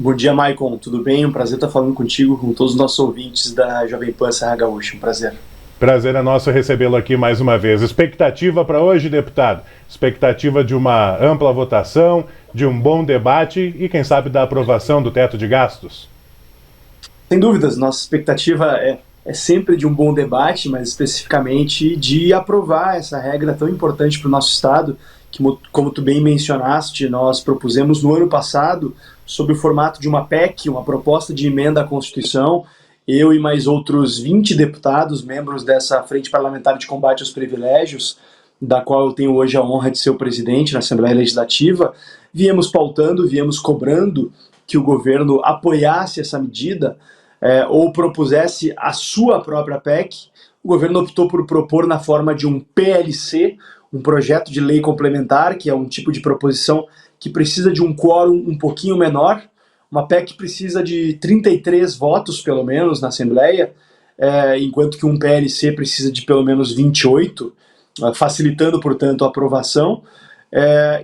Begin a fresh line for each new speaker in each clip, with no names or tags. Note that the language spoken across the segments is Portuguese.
Bom dia, Maicon. Tudo bem? Um prazer estar falando contigo, com todos os nossos ouvintes da Jovem Pan Serra Gaúcha. Um prazer.
Prazer é nosso recebê-lo aqui mais uma vez. Expectativa para hoje, deputado? Expectativa de uma ampla votação, de um bom debate e, quem sabe, da aprovação do teto de gastos?
Sem dúvidas, nossa expectativa é sempre de um bom debate, mas especificamente de aprovar essa regra tão importante para o nosso Estado, que, como tu bem mencionaste, nós propusemos no ano passado, sob o formato de uma PEC, uma proposta de emenda à Constituição. Eu e mais outros 20 deputados, membros dessa Frente Parlamentar de Combate aos Privilégios, da qual eu tenho hoje a honra de ser o presidente na Assembleia Legislativa, viemos pautando, viemos cobrando que o governo apoiasse essa medida ou propusesse a sua própria PEC. O governo optou por propor na forma de um PLC, um projeto de lei complementar, que é um tipo de proposição que precisa de um quórum um pouquinho menor. Uma PEC precisa de 33 votos, pelo menos, na Assembleia, enquanto que um PLC precisa de pelo menos 28, facilitando, portanto, a aprovação.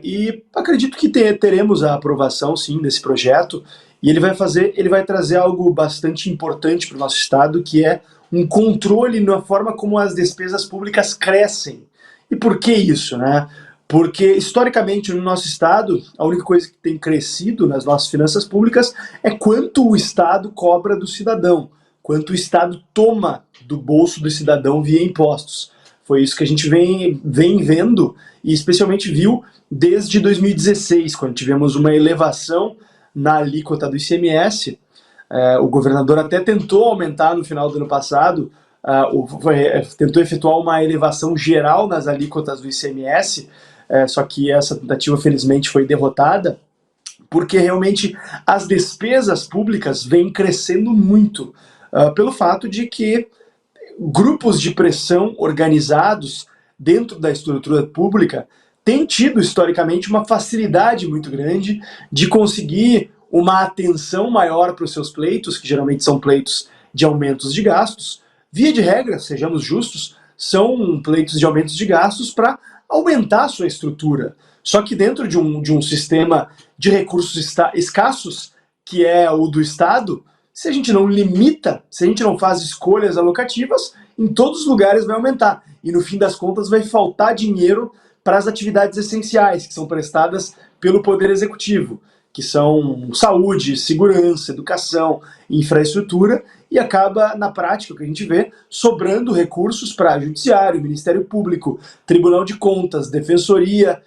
E acredito que teremos a aprovação, sim, desse projeto, e ele vai trazer algo bastante importante para o nosso Estado, que é um controle na forma como as despesas públicas crescem. E por que isso, né? Porque, historicamente, no nosso Estado, a única coisa que tem crescido nas nossas finanças públicas é quanto o Estado cobra do cidadão, quanto o Estado toma do bolso do cidadão via impostos. Foi isso que a gente vem vendo, e especialmente viu desde 2016, quando tivemos uma elevação na alíquota do ICMS. O governador até tentou aumentar no final do ano passado, tentou efetuar uma elevação geral nas alíquotas do ICMS, só que essa tentativa, felizmente, foi derrotada, porque realmente as despesas públicas vêm crescendo muito, pelo fato de que grupos de pressão organizados dentro da estrutura pública têm tido, historicamente, uma facilidade muito grande de conseguir uma atenção maior para os seus pleitos, que geralmente são pleitos de aumentos de gastos. Via de regra, sejamos justos, são pleitos de aumentos de gastos para aumentar a sua estrutura. Só que dentro de um sistema de recursos escassos, que é o do Estado, se a gente não limita, se a gente não faz escolhas alocativas, em todos os lugares vai aumentar. E no fim das contas vai faltar dinheiro para as atividades essenciais, que são prestadas pelo Poder Executivo, que são saúde, segurança, educação, infraestrutura, e acaba, na prática, o que a gente vê, sobrando recursos para Judiciário, Ministério Público, Tribunal de Contas, Defensoria,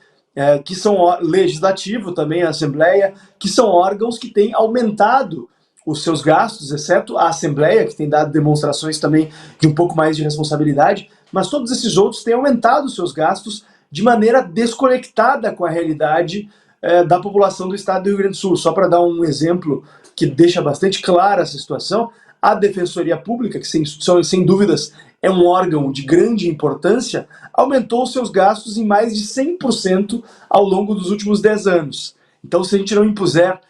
que são Legislativo também, a Assembleia, que são órgãos que têm aumentado os seus gastos, exceto a Assembleia, que tem dado demonstrações também de um pouco mais de responsabilidade, mas todos esses outros têm aumentado os seus gastos de maneira desconectada com a realidade da população do estado do Rio Grande do Sul. Só para dar um exemplo que deixa bastante clara essa situação, a Defensoria Pública, que sem dúvidas é um órgão de grande importância, aumentou seus gastos em mais de 100% ao longo dos últimos 10 anos. Então, se a gente não impuser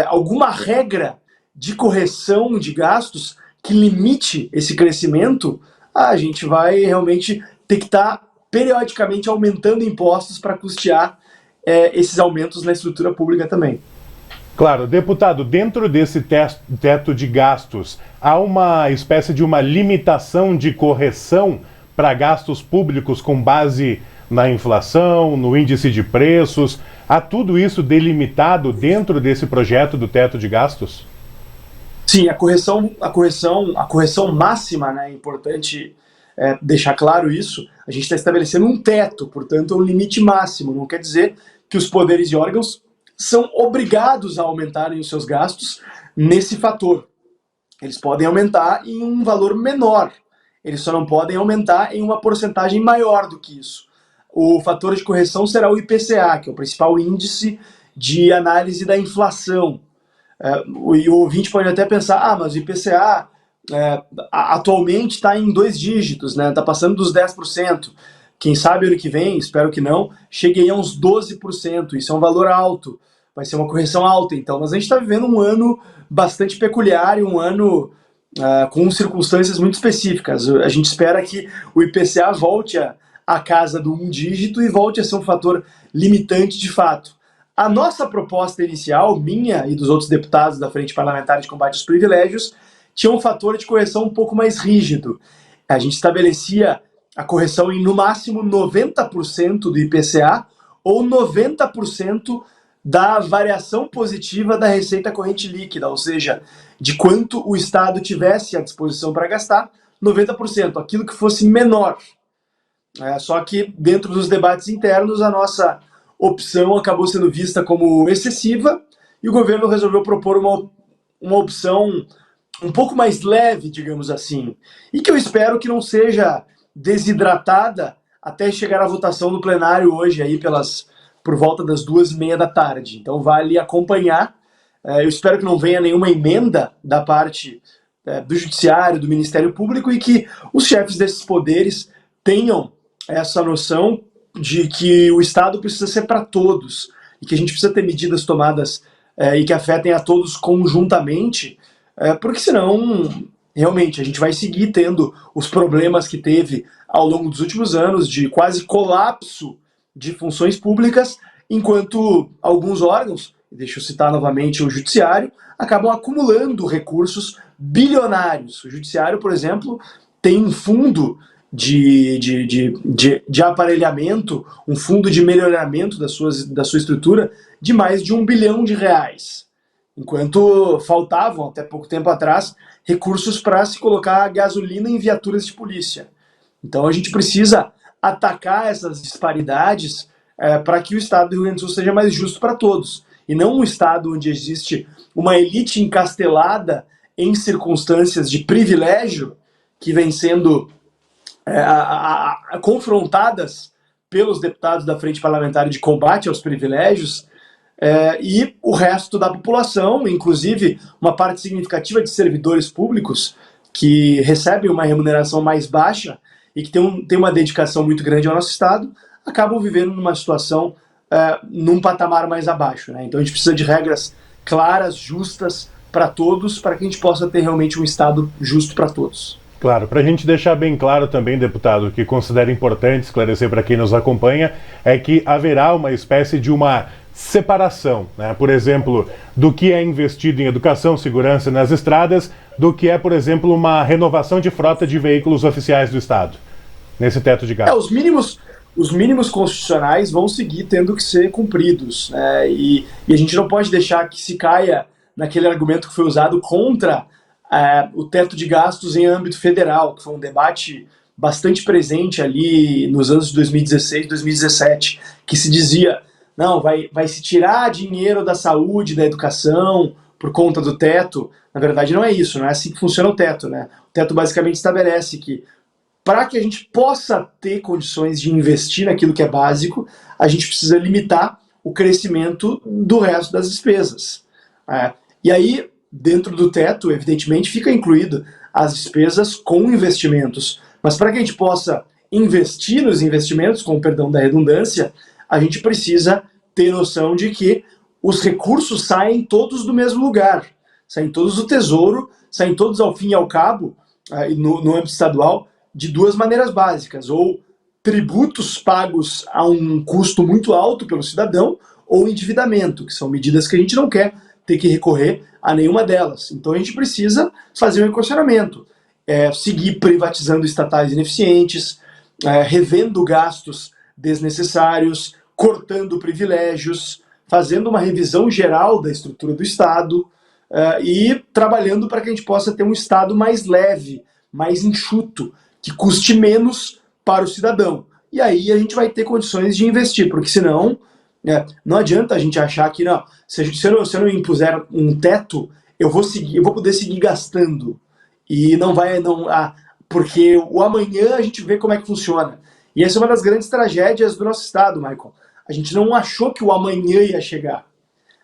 alguma regra de correção de gastos que limite esse crescimento, a gente vai realmente ter que estar periodicamente aumentando impostos para custear esses aumentos na estrutura pública também.
Claro, deputado, dentro desse teto de gastos, há uma espécie de uma limitação de correção para gastos públicos com base na inflação, no índice de preços. Há tudo isso delimitado dentro desse projeto do teto de gastos?
Sim, a correção máxima, né, é importante deixar claro isso. A gente está estabelecendo um teto, portanto, um limite máximo. Não quer dizer que os poderes e órgãos são obrigados a aumentarem os seus gastos nesse fator. Eles podem aumentar em um valor menor, eles só não podem aumentar em uma porcentagem maior do que isso. O fator de correção será o IPCA, que é o principal índice de análise da inflação. E o ouvinte pode até pensar, mas o IPCA atualmente está em 2 dígitos, né? Está passando dos 10%. Quem sabe ano que vem, espero que não, chegue aí a uns 12%. Isso é um valor alto, vai ser uma correção alta, então. Mas a gente está vivendo um ano bastante peculiar e um ano com circunstâncias muito específicas. A gente espera que o IPCA volte à casa do 1 dígito e volte a ser um fator limitante de fato. A nossa proposta inicial, minha e dos outros deputados da Frente Parlamentar de Combate aos Privilégios, tinha um fator de correção um pouco mais rígido. A gente estabelecia a correção em, no máximo, 90% do IPCA ou 90% da variação positiva da receita corrente líquida, ou seja, de quanto o Estado tivesse à disposição para gastar, 90%, aquilo que fosse menor. Só que, dentro dos debates internos, a nossa opção acabou sendo vista como excessiva e o governo resolveu propor uma opção um pouco mais leve, digamos assim, e que eu espero que não seja desidratada até chegar à votação no plenário hoje, aí por volta das 2h30 da tarde. Então vale acompanhar. Eu espero que não venha nenhuma emenda da parte do Judiciário, do Ministério Público, e que os chefes desses poderes tenham essa noção de que o Estado precisa ser para todos e que a gente precisa ter medidas tomadas e que afetem a todos conjuntamente, porque senão realmente a gente vai seguir tendo os problemas que teve ao longo dos últimos anos de quase colapso de funções públicas, enquanto alguns órgãos, deixa eu citar novamente o Judiciário, acabam acumulando recursos bilionários. O Judiciário, por exemplo, tem um fundo de aparelhamento, um fundo de melhoramento da sua estrutura de mais de R$1 bilhão, enquanto faltavam, até pouco tempo atrás, recursos para se colocar gasolina em viaturas de polícia. Então a gente precisa atacar essas disparidades para que o Estado do Rio Grande do Sul seja mais justo para todos, e não um Estado onde existe uma elite encastelada em circunstâncias de privilégio que vem sendo confrontadas pelos deputados da Frente Parlamentar de Combate aos Privilégios, e o resto da população, inclusive uma parte significativa de servidores públicos que recebem uma remuneração mais baixa e que tem uma dedicação muito grande ao nosso Estado, acabam vivendo numa situação, num patamar mais abaixo, né? Então a gente precisa de regras claras, justas para todos, para que a gente possa ter realmente um Estado justo para todos.
Claro, para a gente deixar bem claro também, deputado, que considero importante esclarecer para quem nos acompanha, é que haverá uma espécie de uma separação, né? Por exemplo, do que é investido em educação, segurança nas estradas, do que é, por exemplo, uma renovação de frota de veículos oficiais do Estado, nesse teto de gastos.
Os mínimos constitucionais vão seguir tendo que ser cumpridos, né? E a gente não pode deixar que se caia naquele argumento que foi usado contra o teto de gastos em âmbito federal, que foi um debate bastante presente ali nos anos de 2016, 2017, que se dizia, não, vai se tirar dinheiro da saúde, da educação, por conta do teto. Na verdade não é isso, não é assim que funciona o teto, né? O teto basicamente estabelece que para que a gente possa ter condições de investir naquilo que é básico, a gente precisa limitar o crescimento do resto das despesas. E aí, dentro do teto, evidentemente, fica incluído as despesas com investimentos. Mas para que a gente possa investir nos investimentos, com o perdão da redundância, a gente precisa ter noção de que os recursos saem todos do mesmo lugar. Saem todos do Tesouro, saem todos ao fim e ao cabo, no âmbito estadual, de duas maneiras básicas, ou tributos pagos a um custo muito alto pelo cidadão, ou endividamento, que são medidas que a gente não quer ter que recorrer a nenhuma delas. Então a gente precisa fazer um equacionamento, seguir privatizando estatais ineficientes, revendo gastos desnecessários, cortando privilégios, fazendo uma revisão geral da estrutura do Estado e trabalhando para que a gente possa ter um Estado mais leve, mais enxuto, que custe menos para o cidadão. E aí a gente vai ter condições de investir, porque senão não adianta a gente achar que não, se eu não impuser um teto, eu vou poder seguir gastando. E porque o amanhã a gente vê como é que funciona. E essa é uma das grandes tragédias do nosso Estado, Michael. A gente não achou que o amanhã ia chegar.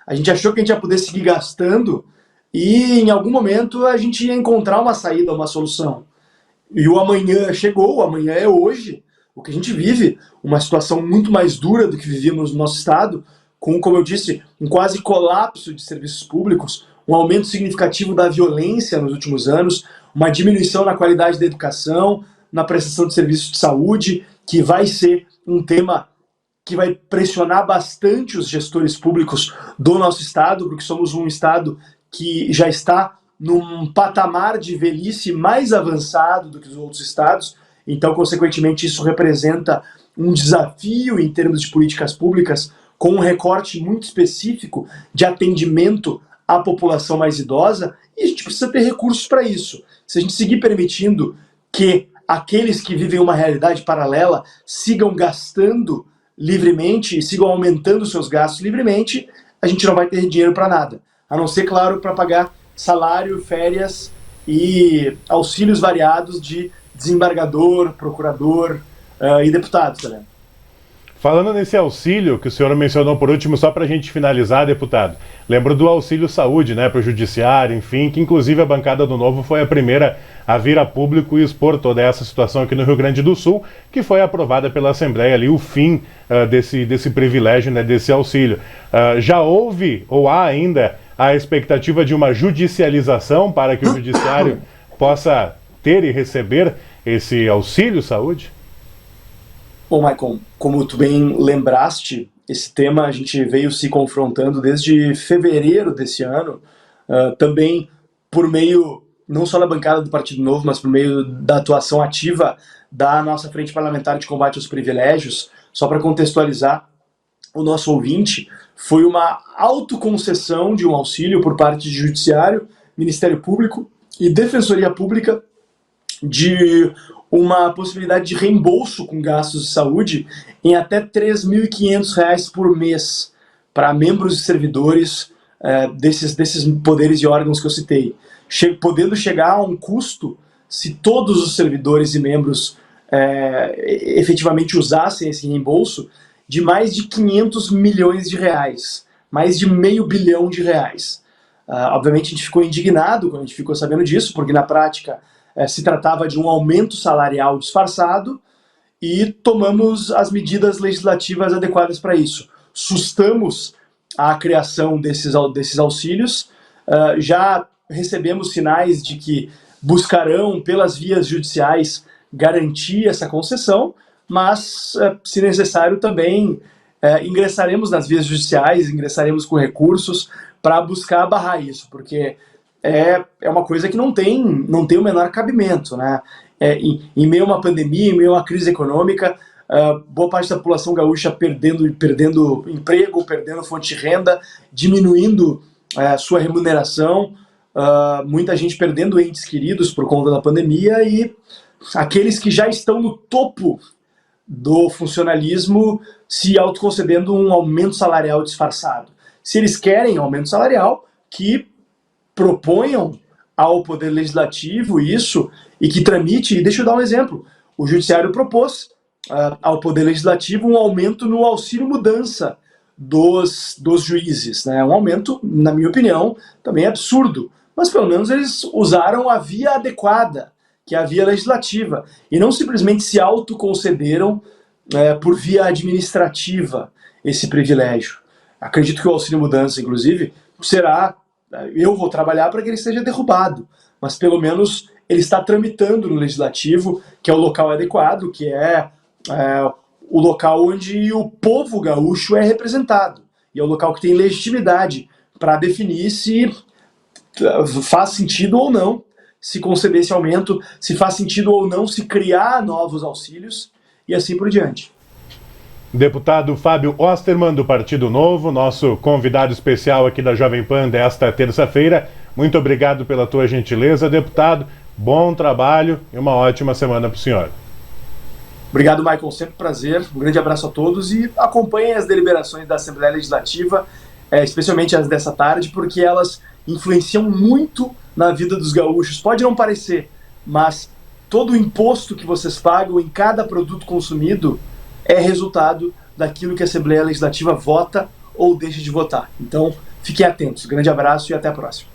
A gente achou que a gente ia poder seguir gastando e em algum momento a gente ia encontrar uma saída, uma solução. E o amanhã chegou, o amanhã é hoje. O que a gente vive, uma situação muito mais dura do que vivíamos no nosso Estado, com, como eu disse, um quase colapso de serviços públicos, um aumento significativo da violência nos últimos anos, uma diminuição na qualidade da educação, na prestação de serviços de saúde, que vai ser um tema que vai pressionar bastante os gestores públicos do nosso estado, porque somos um estado que já está num patamar de velhice mais avançado do que os outros estados, então, consequentemente, isso representa um desafio em termos de políticas públicas, com um recorte muito específico de atendimento à população mais idosa, e a gente precisa ter recursos para isso. Se a gente seguir permitindo que aqueles que vivem uma realidade paralela sigam gastando livremente e sigam aumentando seus gastos livremente, a gente não vai ter dinheiro para nada. A não ser, claro, para pagar salário, férias e auxílios variados de desembargador, procurador e deputados, né?
Falando nesse auxílio que o senhor mencionou por último, só para a gente finalizar, deputado, lembro do auxílio saúde, né, para o judiciário, enfim, que inclusive a bancada do Novo foi a primeira a vir a público e expor toda essa situação aqui no Rio Grande do Sul, que foi aprovada pela Assembleia ali, o fim desse privilégio, né, desse auxílio. Já houve, ou há ainda, a expectativa de uma judicialização para que o judiciário possa ter e receber esse auxílio saúde?
Bom, Michael, como tu bem lembraste, esse tema a gente veio se confrontando desde fevereiro desse ano, também por meio, não só da bancada do Partido Novo, mas por meio da atuação ativa da nossa Frente Parlamentar de Combate aos Privilégios. Só para contextualizar o nosso ouvinte, foi uma autoconcessão de um auxílio por parte do Judiciário, Ministério Público e Defensoria Pública de uma possibilidade de reembolso com gastos de saúde em até R$ 3.500 por mês para membros e servidores desses poderes e órgãos que eu citei, podendo chegar a um custo, se todos os servidores e membros efetivamente usassem esse reembolso, de mais de 500 milhões de reais, mais de R$500 bilhão. Obviamente a gente ficou indignado quando a gente ficou sabendo disso, porque na prática se tratava de um aumento salarial disfarçado e tomamos as medidas legislativas adequadas para isso. Sustamos a criação desses auxílios, já recebemos sinais de que buscarão, pelas vias judiciais, garantir essa concessão, mas, se necessário, também ingressaremos nas vias judiciais, ingressaremos com recursos para buscar barrar isso, porque é uma coisa que não tem o menor cabimento, né? Em meio a uma pandemia, em meio a uma crise econômica, boa parte da população gaúcha perdendo emprego, perdendo fonte de renda, diminuindo sua remuneração, muita gente perdendo entes queridos por conta da pandemia, e aqueles que já estão no topo do funcionalismo se autoconcedendo um aumento salarial disfarçado. Se eles querem aumento salarial, que proponham ao Poder Legislativo isso e que tramite. E deixa eu dar um exemplo. O Judiciário propôs ao Poder Legislativo um aumento no auxílio mudança dos juízes, né? Um aumento, na minha opinião, também absurdo. Mas pelo menos eles usaram a via adequada, que é a via legislativa, e não simplesmente se autoconcederam por via administrativa esse privilégio. Acredito que o auxílio mudança, inclusive, eu vou trabalhar para que ele seja derrubado, mas pelo menos ele está tramitando no Legislativo, que é o local adequado, que é o local onde o povo gaúcho é representado, e é o local que tem legitimidade para definir se faz sentido ou não se conceder esse aumento, se faz sentido ou não se criar novos auxílios, e assim por diante.
Deputado Fábio Osterman, do Partido Novo, nosso convidado especial aqui da Jovem Pan desta terça-feira. Muito obrigado pela tua gentileza, deputado. Bom trabalho e uma ótima semana para o senhor.
Obrigado, Michael. Sempre um prazer. Um grande abraço a todos e acompanhem as deliberações da Assembleia Legislativa, especialmente as dessa tarde, porque elas influenciam muito na vida dos gaúchos. Pode não parecer, mas todo o imposto que vocês pagam em cada produto consumido é resultado daquilo que a Assembleia Legislativa vota ou deixa de votar. Então, fiquem atentos. Grande abraço e até a próxima.